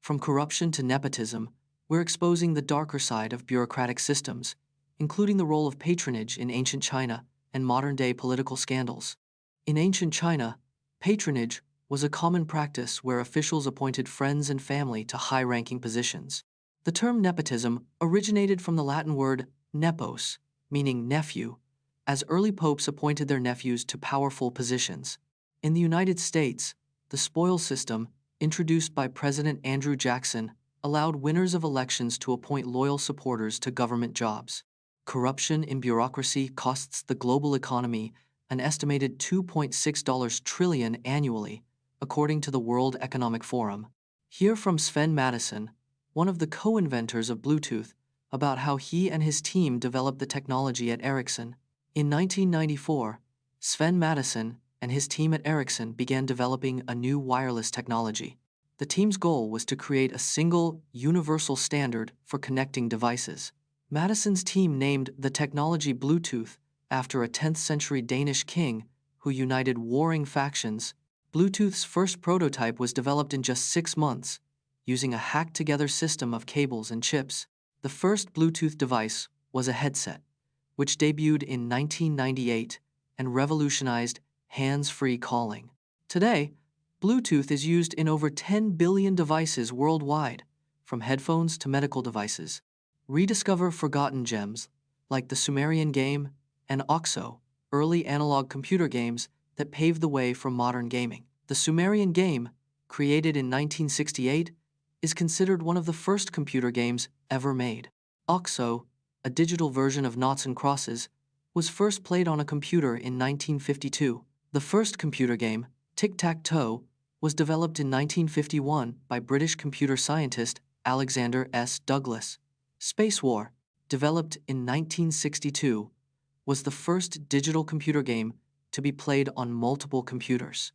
From corruption to nepotism, we're exposing the darker side of bureaucratic systems, including the role of patronage in ancient China and modern-day political scandals. In ancient China, patronage was a common practice where officials appointed friends and family to high-ranking positions. The term nepotism originated from the Latin word nepos, meaning nephew, as early popes appointed their nephews to powerful positions. In the United States, the spoils system, introduced by President Andrew Jackson, allowed winners of elections to appoint loyal supporters to government jobs. Corruption in bureaucracy costs the global economy an estimated $2.6 trillion annually, according to the World Economic Forum. Hear from Sven Mattison, one of the co-inventors of Bluetooth, about how he and his team developed the technology at Ericsson. In 1994, Sven Mattison and his team at Ericsson began developing a new wireless technology. The team's goal was to create a single, universal standard for connecting devices. Mattison's team named the technology Bluetooth after a 10th-century Danish king who united warring factions. Bluetooth's first prototype was developed in just 6 months, using a hacked-together system of cables and chips. The first Bluetooth device was a headset, which debuted in 1998 and revolutionized hands-free calling. Today, Bluetooth is used in over 10 billion devices worldwide, from headphones to medical devices. Rediscover forgotten gems, like the Sumerian Game and OXO, early analog computer games that paved the way for modern gaming. The Sumerian Game, created in 1968, is considered one of the first computer games ever made. OXO, a digital version of Noughts and Crosses, was first played on a computer in 1952. The first computer game, Tic-Tac-Toe, was developed in 1951 by British computer scientist Alexander S. Douglas. Space War, developed in 1962, was the first digital computer game to be played on multiple computers.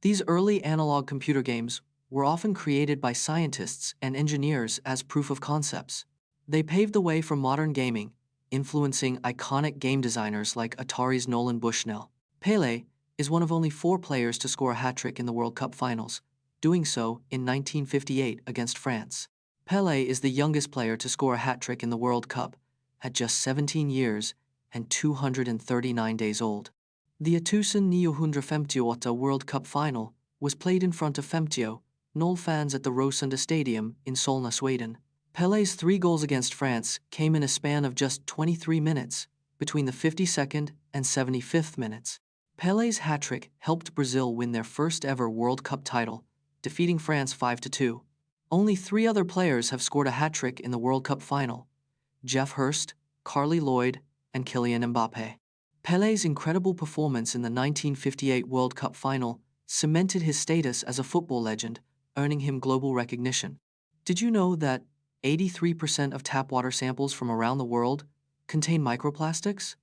These early analog computer games were often created by scientists and engineers as proof of concepts. They paved the way for modern gaming, influencing iconic game designers like Atari's Nolan Bushnell. Pele is one of only 4 players to score a hat-trick in the World Cup finals, doing so in 1958 against France. Pele is the youngest player to score a hat-trick in the World Cup, at just 17 years and 239 days old. The 1958 World Cup final was played in front of 50,000 fans at the Råsunda Stadium in Solna, Sweden. Pele's 3 goals against France came in a span of just 23 minutes, between the 52nd and 75th minutes. Pele's hat-trick helped Brazil win their first ever World Cup title, defeating France 5-2. Only 3 other players have scored a hat-trick in the World Cup final: Jeff Hurst, Carly Lloyd, and Kylian Mbappé. Pele's incredible performance in the 1958 World Cup final cemented his status as a football legend, earning him global recognition. Did you know that 83% of tap water samples from around the world contain microplastics?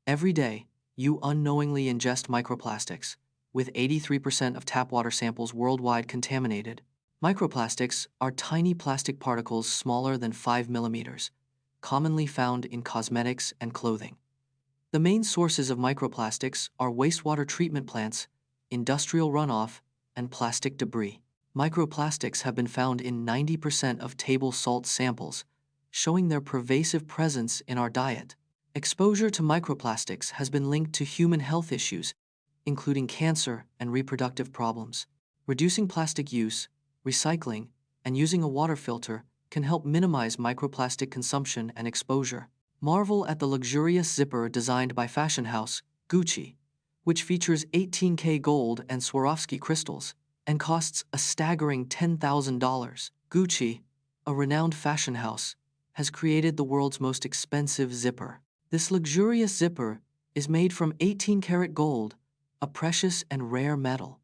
Every day, you unknowingly ingest microplastics, with 83% of tap water samples worldwide contaminated. Microplastics are tiny plastic particles smaller than 5 millimeters, commonly found in cosmetics and clothing. The main sources of microplastics are wastewater treatment plants, industrial runoff, and plastic debris. Microplastics have been found in 90% of table salt samples, showing their pervasive presence in our diet. Exposure to microplastics has been linked to human health issues, including cancer and reproductive problems. Reducing plastic use, recycling, and using a water filter can help minimize microplastic consumption and exposure. Marvel at the luxurious zipper designed by fashion house Gucci, which features 18K gold and Swarovski crystals, and costs a staggering $10,000. Gucci, a renowned fashion house, has created the world's most expensive zipper. This luxurious zipper is made from 18-karat gold, a precious and rare metal.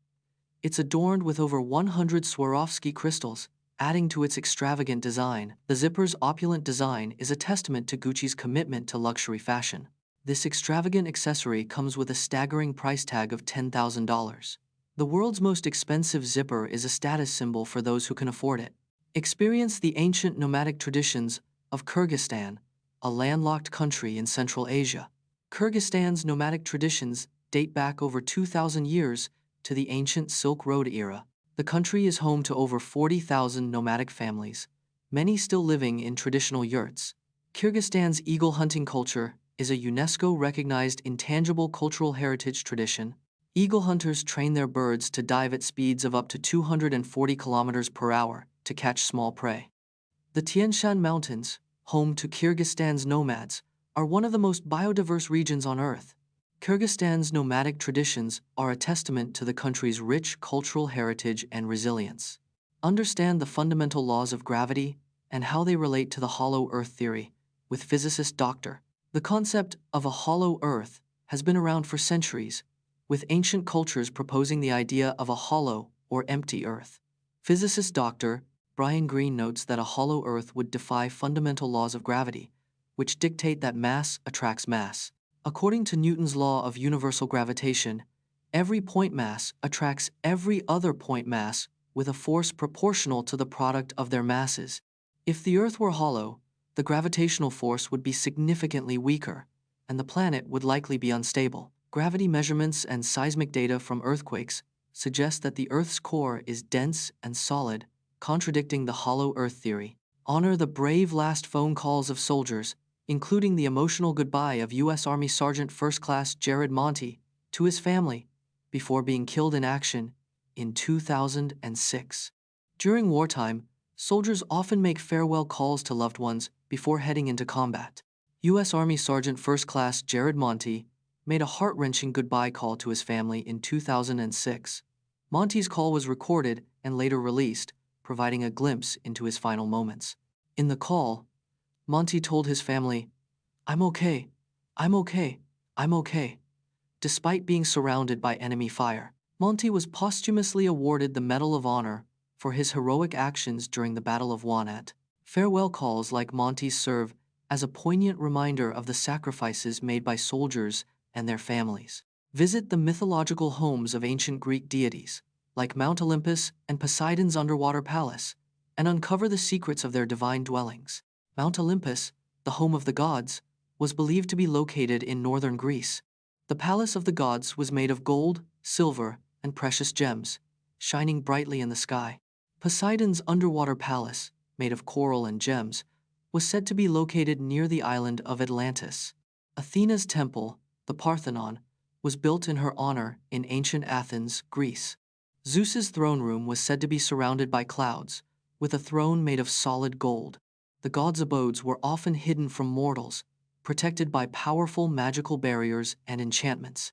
It's adorned with over 100 Swarovski crystals, adding to its extravagant design. The zipper's opulent design is a testament to Gucci's commitment to luxury fashion. This extravagant accessory comes with a staggering price tag of $10,000. The world's most expensive zipper is a status symbol for those who can afford it. Experience the ancient nomadic traditions of Kyrgyzstan, a landlocked country in Central Asia. Kyrgyzstan's nomadic traditions date back over 2,000 years to the ancient Silk Road era. The country is home to over 40,000 nomadic families, many still living in traditional yurts. Kyrgyzstan's eagle hunting culture is a UNESCO-recognized intangible cultural heritage tradition. Eagle hunters train their birds to dive at speeds of up to 240 kilometers per hour to catch small prey. The Tian Shan Mountains, home to Kyrgyzstan's nomads, are one of the most biodiverse regions on Earth. Kyrgyzstan's nomadic traditions are a testament to the country's rich cultural heritage and resilience. Understand the fundamental laws of gravity and how they relate to the hollow Earth theory with physicist Dr. The concept of a hollow Earth has been around for centuries, with ancient cultures proposing the idea of a hollow or empty Earth. Physicist Dr. Brian Greene notes that a hollow Earth would defy fundamental laws of gravity, which dictate that mass attracts mass. According to Newton's law of universal gravitation, every point mass attracts every other point mass with a force proportional to the product of their masses. If the Earth were hollow, the gravitational force would be significantly weaker, and the planet would likely be unstable. Gravity measurements and seismic data from earthquakes suggest that the Earth's core is dense and solid, contradicting the hollow Earth theory. Honor the brave last phone calls of soldiers, including the emotional goodbye of U.S. Army Sergeant First Class Jared Monty to his family before being killed in action in 2006. During wartime, soldiers often make farewell calls to loved ones before heading into combat. U.S. Army Sergeant First Class Jared Monty made a heart-wrenching goodbye call to his family in 2006. Monty's call was recorded and later released, providing a glimpse into his final moments. In the call, Monty told his family, "I'm okay, I'm okay, I'm okay." Despite being surrounded by enemy fire, Monty was posthumously awarded the Medal of Honor for his heroic actions during the Battle of Wanat. Farewell calls like Monty's serve as a poignant reminder of the sacrifices made by soldiers and their families. Visit the mythological homes of ancient Greek deities, like Mount Olympus and Poseidon's underwater palace, and uncover the secrets of their divine dwellings. Mount Olympus, the home of the gods, was believed to be located in northern Greece. The palace of the gods was made of gold, silver, and precious gems, shining brightly in the sky. Poseidon's underwater palace, made of coral and gems, was said to be located near the island of Atlantis. Athena's temple, the Parthenon, was built in her honor in ancient Athens, Greece. Zeus's throne room was said to be surrounded by clouds, with a throne made of solid gold. The gods' abodes were often hidden from mortals, protected by powerful magical barriers and enchantments.